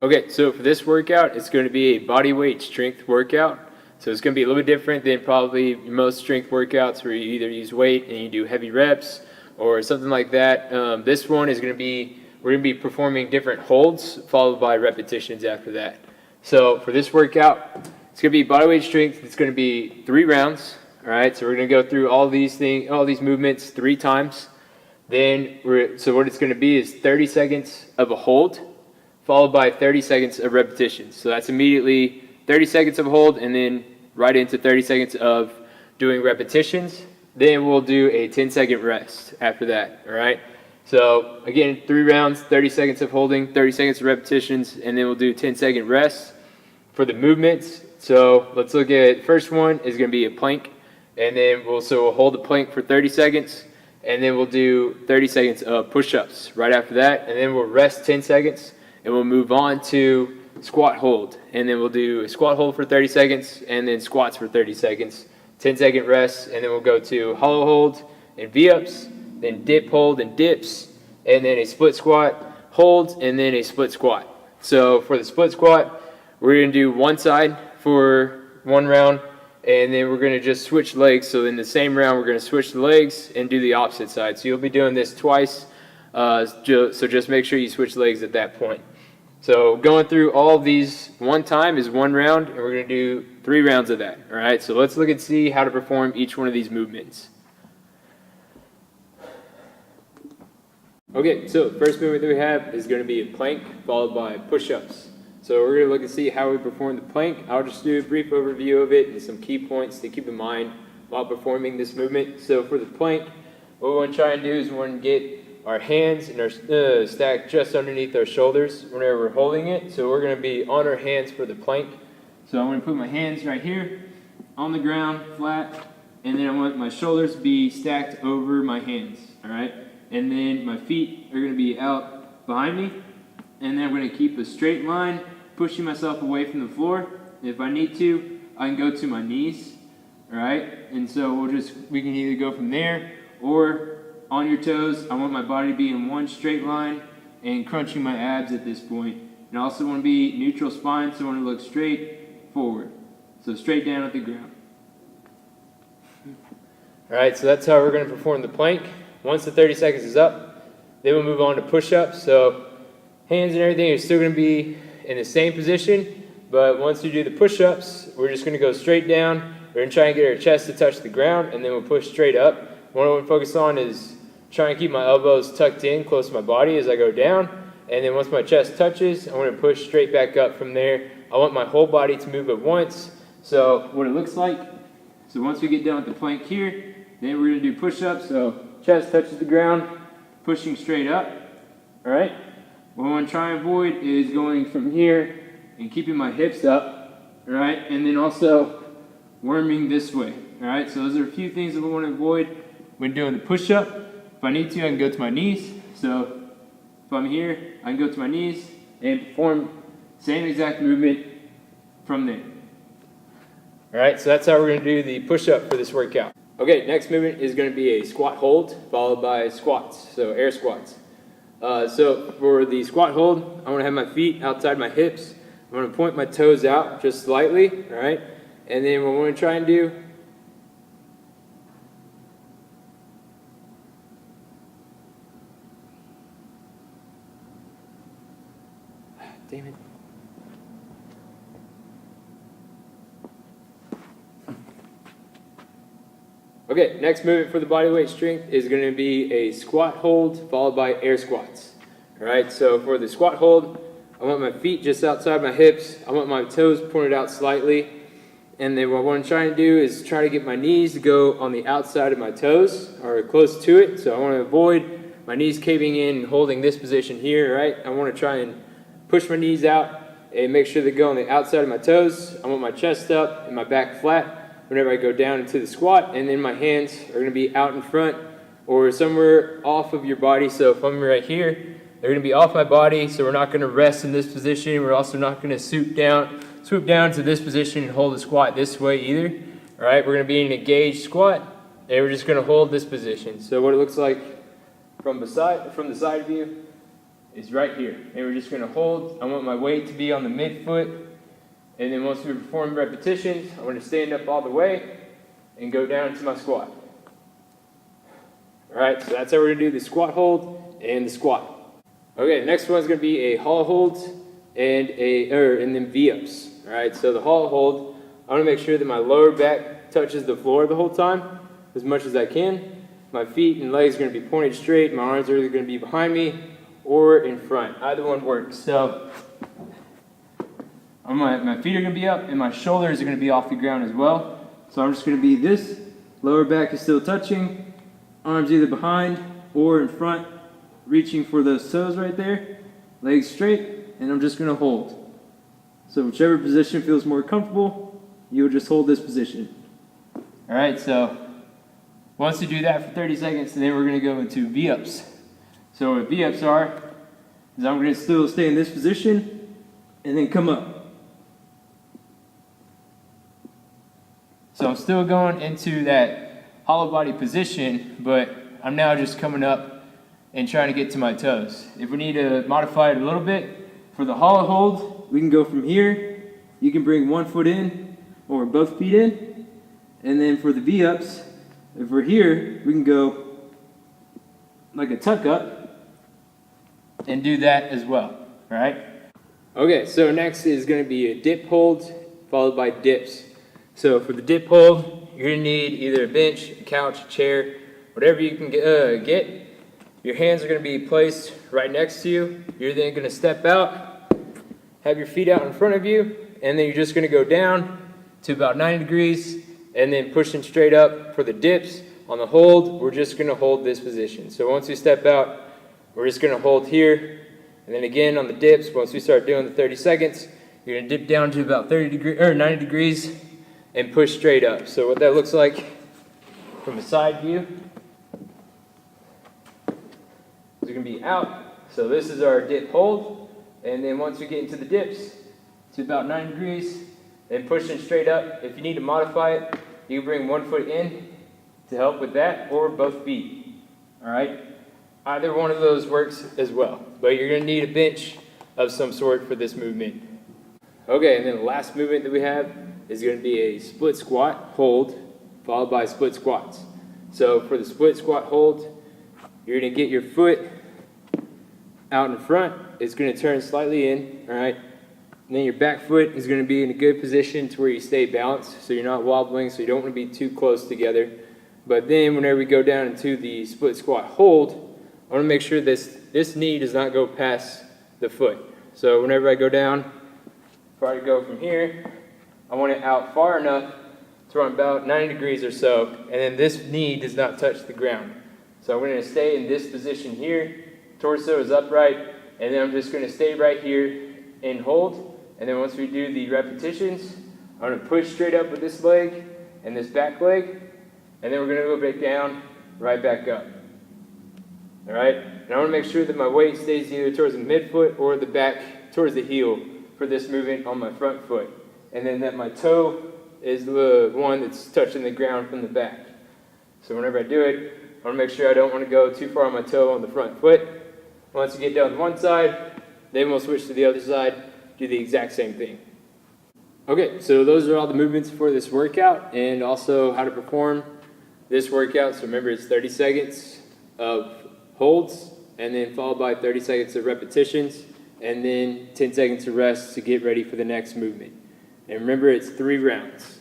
Okay, so for this workout, it's going to be a body weight strength workout. So it's going to be a little bit different than probably most strength workouts where you either use weight and you do heavy reps or something like that. This one is going to be, we're going to be performing different holds followed by repetitions after that. So for this workout, it's going to be body weight strength. It's going to be 3 rounds. All right, so we're going to go through all these movements 3 times. Then so what it's going to be is 30 seconds of a hold, followed by 30 seconds of repetitions. So that's immediately 30 seconds of hold and then right into 30 seconds of doing repetitions. Then we'll do a 10-second rest after that, all right? So again, 3 rounds, 30 seconds of holding, 30 seconds of repetitions, and then we'll do 10-second rest. For the movements, so let's look at, first one is gonna be a plank, and then we'll hold the plank for 30 seconds, and then we'll do 30 seconds of push-ups right after that, and then we'll rest 10 seconds, and we'll move on to squat hold, and then we'll do a squat hold for 30 seconds and then squats for 30 seconds, 10-second rest, and then we'll go to hollow hold and V-ups, then dip hold and dips, and then a split squat, hold, and then a split squat. So for the split squat, we're going to do one side for 1 round, and then we're going to just switch legs. So in the same round, we're going to switch the legs and do the opposite side. So you'll be doing this twice, so just make sure you switch legs at that point. So going through all of these one time is 1 round, and we're going to do 3 rounds of that. All right, so let's look and see how to perform each one of these movements. Okay, so the first movement that we have is going to be a plank followed by push-ups. So we're going to look and see how we perform the plank. I'll just do a brief overview of it and some key points to keep in mind while performing this movement. So for the plank, what we want to try and do is we want to get our hands and our stacked just underneath our shoulders whenever we're holding it. So we're going to be on our hands for the plank. So I'm going to put my hands right here on the ground, flat, and then I want my shoulders to be stacked over my hands, all right? And then my feet are going to be out behind me, and then I'm going to keep a straight line, pushing myself away from the floor. If I need to, I can go to my knees, all right? And so we can either go from there or on your toes. I want my body to be in one straight line and crunching my abs at this point. And I also want to be neutral spine, so I want to look straight forward. So straight down at the ground. All right, so that's how we're going to perform the plank. Once the 30 seconds is up, then we'll move on to push-ups. So hands and everything are still going to be in the same position, but once we do the push-ups, we're just going to go straight down. We're going to try and get our chest to touch the ground, and then we'll push straight up. What I want to focus on is trying to keep my elbows tucked in close to my body as I go down, and then once my chest touches, I want to push straight back up from there. I want my whole body to move at once. So what it looks like, so once we get done with the plank here, then we're going to do push-ups. So chest touches the ground, pushing straight up, all right? What I want to try and avoid is going from here and keeping my hips up, all right? And then also worming this way, all right? So those are a few things that we want to avoid when doing the push-up. If I need to, I can go to my knees. So if I'm here, I can go to my knees and perform the same exact movement from there. All right, so that's how we're going to do the push-up for this workout. Okay, next movement is going to be a squat hold followed by squats, so air squats. So for the squat hold, I want to have my feet outside my hips. I'm going to point my toes out just slightly, all right? And then what I want to try and do, damn it. Okay, next movement for the bodyweight strength is going to be a squat hold followed by air squats. All right, so for the squat hold, I want my feet just outside my hips. I want my toes pointed out slightly. And then what I want to try and do is try to get my knees to go on the outside of my toes or close to it. So I want to avoid my knees caving in and holding this position here, right? I want to try and push my knees out and make sure they go on the outside of my toes. I want my chest up and my back flat whenever I go down into the squat, and then my hands are going to be out in front or somewhere off of your body. So if I'm right here, they're going to be off my body, so we're not going to rest in this position. We're also not going to swoop down to this position and hold the squat this way either. All right, we're going to be in an engaged squat, and we're just going to hold this position. So what it looks like from the side view is right here. And we're just gonna hold. I want my weight to be on the midfoot. And then once we perform repetitions, I'm gonna stand up all the way and go down into my squat. All right, so that's how we're gonna do the squat hold and the squat. Okay, the next one's gonna be a hollow hold and then V-ups. All right, so the hollow hold, I wanna make sure that my lower back touches the floor the whole time, as much as I can. My feet and legs are gonna be pointed straight. My arms are either gonna be behind me or in front. Either one works. So my feet are gonna be up and my shoulders are gonna be off the ground as well. So I'm just gonna be this, lower back is still touching, arms either behind or in front, reaching for those toes right there, legs straight, and I'm just gonna hold. So whichever position feels more comfortable, you'll just hold this position. All right, so once you do that for 30 seconds, then we're gonna go into V-ups. So what V-ups are, is I'm gonna still stay in this position and then come up. So I'm still going into that hollow body position, but I'm now just coming up and trying to get to my toes. If we need to modify it a little bit, for the hollow hold, we can go from here. You can bring one foot in or both feet in. And then for the V-ups, if we're here, we can go like a tuck up and do that as well, all right? Okay, so next is gonna be a dip hold followed by dips. So for the dip hold, you're gonna need either a bench, a couch, a chair, whatever you can get. Your hands are gonna be placed right next to you. You're then gonna step out, have your feet out in front of you, and then you're just gonna go down to about 90 degrees, and then pushing straight up for the dips. On the hold, we're just gonna hold this position. So once we step out, we're just gonna hold here, and then again on the dips, once we start doing the 30 seconds, you're gonna dip down to about 90 degrees, and push straight up. So what that looks like from a side view is gonna be out. So this is our dip hold. And then once we get into the dips to about 90 degrees, then pushing straight up. If you need to modify it, you can bring one foot in to help with that, or both feet, all right? Either one of those works as well, but you're gonna need a bench of some sort for this movement. Okay, and then the last movement that we have is going to be a split squat hold followed by split squats. So for the split squat hold, you're going to get your foot out in front. It's going to turn slightly in, all right? And then your back foot is going to be in a good position to where you stay balanced, so you're not wobbling, so you don't want to be too close together. But then whenever we go down into the split squat hold, I want to make sure this knee does not go past the foot. So whenever I go down, if I go from here, I want it out far enough to run about 90 degrees or so, and then this knee does not touch the ground. So I'm going to stay in this position here, torso is upright, and then I'm just going to stay right here and hold. And then once we do the repetitions, I'm going to push straight up with this leg and this back leg, and then we're going to go back down, right back up. All right? And I want to make sure that my weight stays either towards the midfoot or the back towards the heel for this movement on my front foot. And then that my toe is the one that's touching the ground from the back. So whenever I do it, I want to make sure I don't want to go too far on my toe on the front foot. Once you get down to one side, then we'll switch to the other side, do the exact same thing. Okay, so those are all the movements for this workout and also how to perform this workout. So remember, it's 30 seconds of holds and then followed by 30 seconds of repetitions and then 10 seconds of rest to get ready for the next movement. And remember, it's 3 rounds.